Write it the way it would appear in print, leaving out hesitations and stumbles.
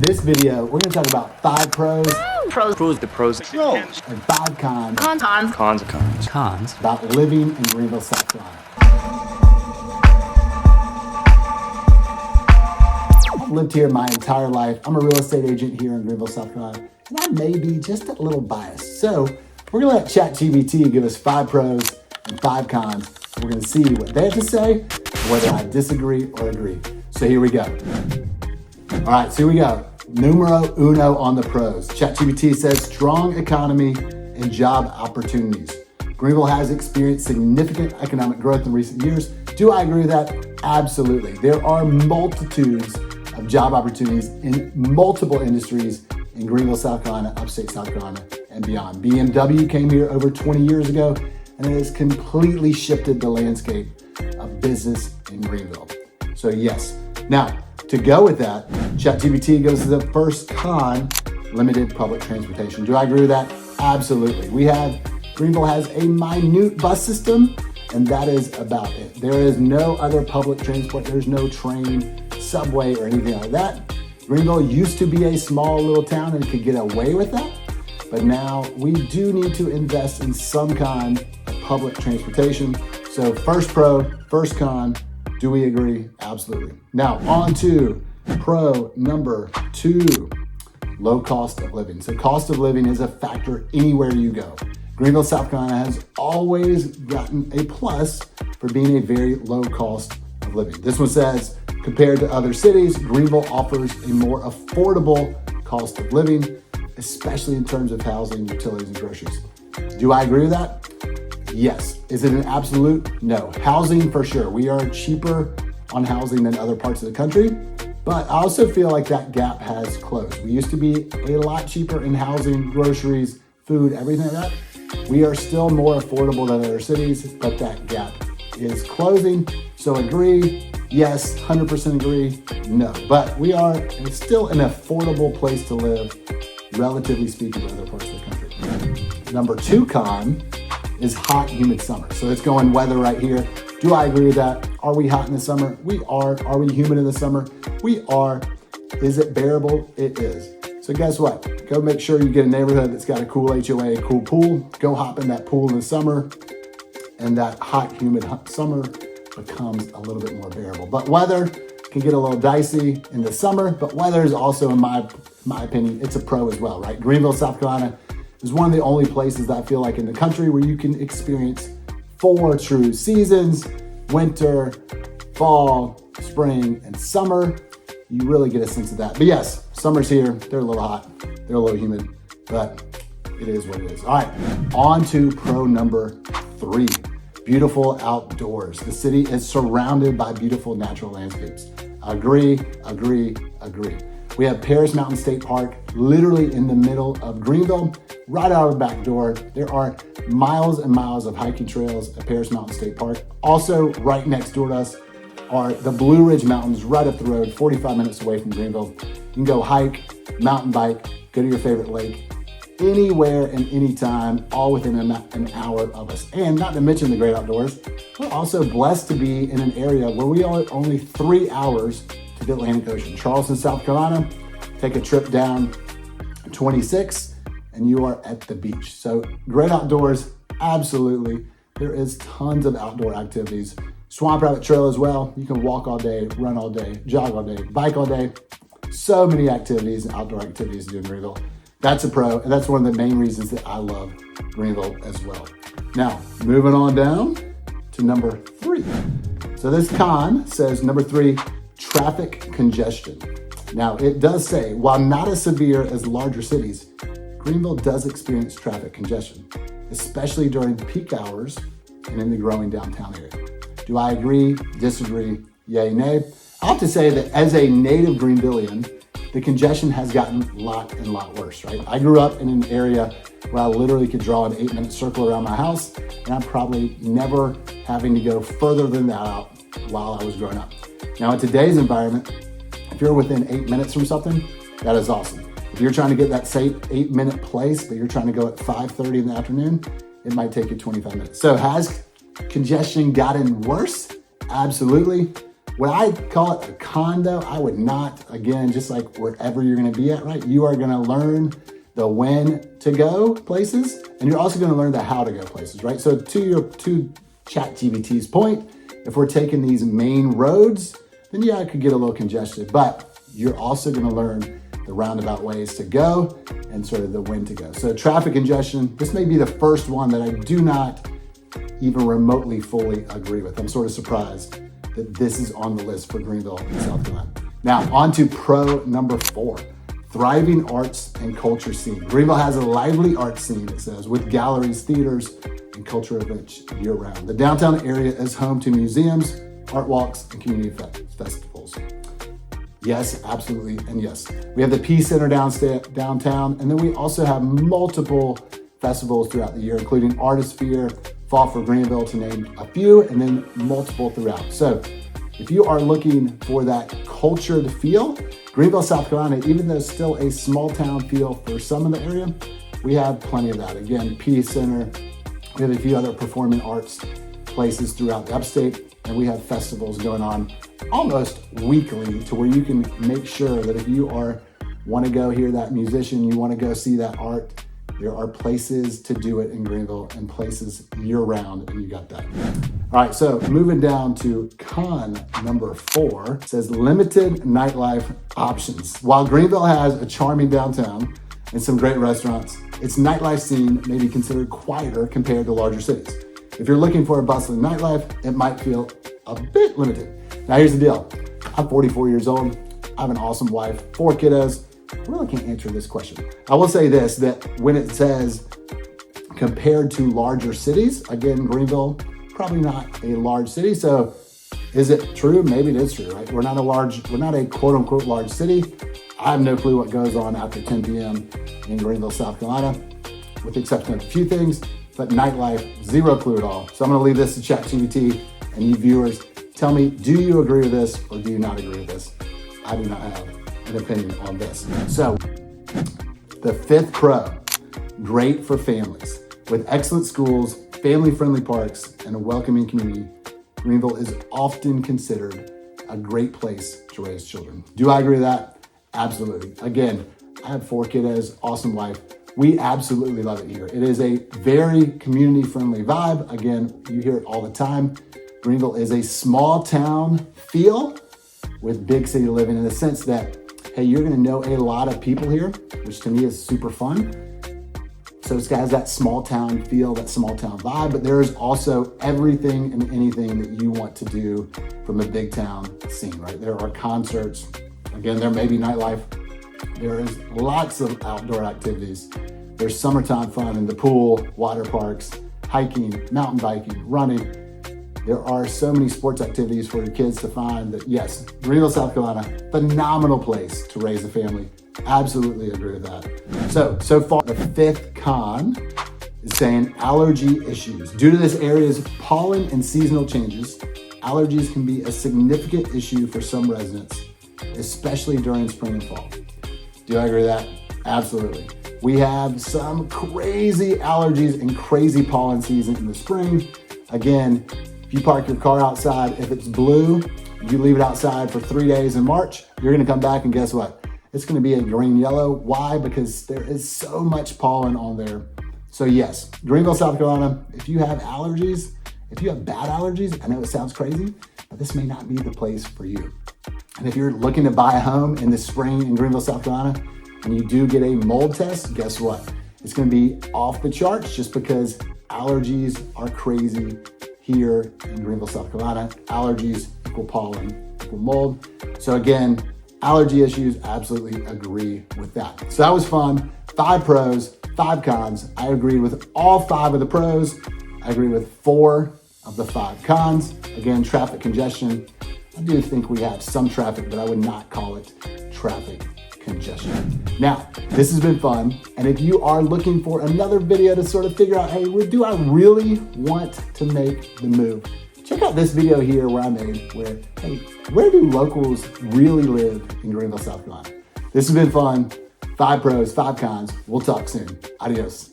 this video, we're going to talk about 5 pros The pros. and 5 Cons. about living in Greenville, South Carolina. I've lived here my entire life. I'm a real estate agent here in Greenville, South Carolina, and I may be just a little biased. So we're going to let ChatGPT give us 5 pros and 5 cons. We're going to see what they have to say, whether I disagree or agree. So here we go. All right, so here we go. Numero uno on the pros. ChatGPT says strong economy and job opportunities. Greenville has experienced significant economic growth in recent years. Do I agree with that? Absolutely. There are multitudes of job opportunities in multiple industries in Greenville, South Carolina, upstate South Carolina, and beyond. BMW came here over 20 years ago, and it has completely shifted the landscape of business in Greenville. So yes. Now, to go with that, ChatGPT goes to the first con, limited public transportation. Do I agree with that? Absolutely. Greenville has a minute bus system, and that is about it. There is no other public transport. There's no train, subway, or anything like that. Greenville used to be a small little town and could get away with that, but now we do need to invest in some kind of public transportation. So first pro, first con, do we agree? Absolutely. Now on to pro number 2, low cost of living. So cost of living is a factor anywhere you go. Greenville, South Carolina has always gotten a plus for being a very low cost of living. This one says, compared to other cities, Greenville offers a more affordable cost of living, especially in terms of housing, utilities, and groceries. Do I agree with that? Yes. Is it an absolute? No. Housing for sure. We are cheaper on housing than other parts of the country, but I also feel like that gap has closed. We used to be a lot cheaper in housing, groceries, food, everything like that. We are still more affordable than other cities, but that gap is closing. So agree? Yes. 100% agree? No. But we are still an affordable place to live, relatively speaking, to other parts of the country. Number 2 con is hot, humid summer. So it's going weather right here. Do I agree with that? Are we hot in the summer? We are. Are we humid in the summer? We are. Is it bearable? It is. So guess what? Go make sure you get a neighborhood that's got a cool HOA, a cool pool. Go hop in that pool in the summer, and that hot, humid summer becomes a little bit more bearable. But weather can get a little dicey in the summer, but weather is also, in my opinion, it's a pro as well, right? Greenville, South Carolina is one of the only places that I feel like in the country where you can experience 4 true seasons: winter, fall, spring, and summer. You really get a sense of that. But yes, summer's here. They're a little hot. They're a little humid, but it is what it is. All right, on to pro number 3, beautiful outdoors. The city is surrounded by beautiful natural landscapes. Agree, agree, agree. We have Paris Mountain State Park, literally in the middle of Greenville, right out of the back door. There are miles and miles of hiking trails at Paris Mountain State Park. Also, right next door to us are the Blue Ridge Mountains, right up the road, 45 minutes away from Greenville. You can go hike, mountain bike, go to your favorite lake, anywhere and anytime, all within an hour of us. And not to mention the great outdoors, we're also blessed to be in an area where we are only 3 hours to the Atlantic Ocean. Charleston, South Carolina, take a trip down 26 and you are at the beach. So great outdoors, absolutely. There is tons of outdoor activities. Swamp Rabbit Trail as well. You can walk all day, run all day, jog all day, bike all day. So many activities and outdoor activities to do in Greenville. That's a pro, and that's one of the main reasons that I love Greenville as well. Now, moving on down to number 3. So this con says number 3, traffic congestion. Now, it does say, while not as severe as larger cities, Greenville does experience traffic congestion, especially during peak hours and in the growing downtown area. Do I agree, disagree, yay, nay? I'll have to say that as a native Greenvillian, the congestion has gotten a lot worse, right? I grew up in an area where I literally could draw an 8-minute circle around my house, and I'm probably never having to go further than that out while I was growing up. Now, in today's environment, if you're within 8 minutes from something, that is awesome. If you're trying to get that same 8-minute place, but you're trying to go at 5:30 in the afternoon, it might take you 25 minutes. So has congestion gotten worse? Absolutely. Would I call it a con though? I would not. Again, just like wherever you're gonna be at, right? You are gonna learn the when to go places, and you're also gonna learn the how to go places, right? So to ChatGPT's point, if we're taking these main roads, then yeah, it could get a little congested, but you're also gonna learn the roundabout ways to go and sort of the when to go. So traffic congestion, this may be the first one that I do not even remotely fully agree with. I'm sort of surprised that this is on the list for Greenville and South Carolina. Now, on to pro number 4, thriving arts and culture scene. Greenville has a lively art scene, it says, with galleries, theaters, and cultural events year round. The downtown area is home to museums, art walks, and community festivals. Yes, absolutely, and yes. We have the Peace Center downtown, and then we also have multiple festivals throughout the year, including Artisphere, Fall for Greenville, to name a few, and then multiple throughout. So if you are looking for that cultured feel, Greenville, South Carolina, even though it's still a small town feel for some in the area, we have plenty of that. Again, Peace Center, we have a few other performing arts places throughout the upstate, and we have festivals going on almost weekly to where you can make sure that if you want to go hear that musician, you want to go see that art, there are places to do it in Greenville and places year round, and you got that. All right, so moving down to con number 4, it says limited nightlife options. While Greenville has a charming downtown and some great restaurants, its nightlife scene may be considered quieter compared to larger cities. If you're looking for a bustling nightlife, it might feel a bit limited. Now here's the deal. I'm 44 years old. I have an awesome wife, 4 kiddos. I really can't answer this question. I will say this, that when it says compared to larger cities, again, Greenville, probably not a large city. So is it true? Maybe it is true, right? We're not a quote unquote large city. I have no clue what goes on after 10 p.m. in Greenville, South Carolina, with the exception of a few things, but nightlife, zero clue at all. So I'm gonna leave this to ChatGPT, and you viewers, tell me, do you agree with this or do you not agree with this? I do not have an opinion on this. So the 5th pro, great for families. With excellent schools, family-friendly parks, and a welcoming community, Greenville is often considered a great place to raise children. Do I agree with that? Absolutely. Again, I have 4 kiddos, awesome wife. We absolutely love it here. It is a very community-friendly vibe. Again, you hear it all the time. Greenville is a small town feel with big city living, in the sense that, hey, you're gonna know a lot of people here, which to me is super fun. So it's got that small town feel, that small town vibe, but there is also everything and anything that you want to do from a big town scene, right? There are concerts. Again, there may be nightlife. There is lots of outdoor activities. There's summertime fun in the pool, water parks, hiking, mountain biking, running. There are so many sports activities for your kids to find that, yes, Greenville, South Carolina, phenomenal place to raise a family. Absolutely agree with that. So far, the 5th con is saying allergy issues. Due to this area's pollen and seasonal changes, allergies can be a significant issue for some residents, especially during spring and fall. Do I agree with that? Absolutely. We have some crazy allergies and crazy pollen season in the spring. Again, if you park your car outside, if it's blue, you leave it outside for 3 days in March, you're gonna come back and guess what? It's gonna be a green yellow. Why? Because there is so much pollen on there. So yes, Greenville, South Carolina, if you have allergies, if you have bad allergies, I know it sounds crazy, but this may not be the place for you. And if you're looking to buy a home in the spring in Greenville, South Carolina, and you do get a mold test, guess what? It's gonna be off the charts, just because allergies are crazy here in Greenville, South Carolina. Allergies equal pollen, equal mold. So again, allergy issues, absolutely agree with that. So that was fun. 5 pros, 5 cons. I agreed with all 5 of the pros. I agree with 4 of the 5 cons. Again, traffic congestion. I do think we have some traffic, but I would not call it traffic congestion. Now, this has been fun. And if you are looking for another video to sort of figure out, hey, do I really want to make the move? Check out this video here where I made where, hey, where do locals really live in Greenville, South Carolina? This has been fun. 5 pros, 5 cons. We'll talk soon. Adios.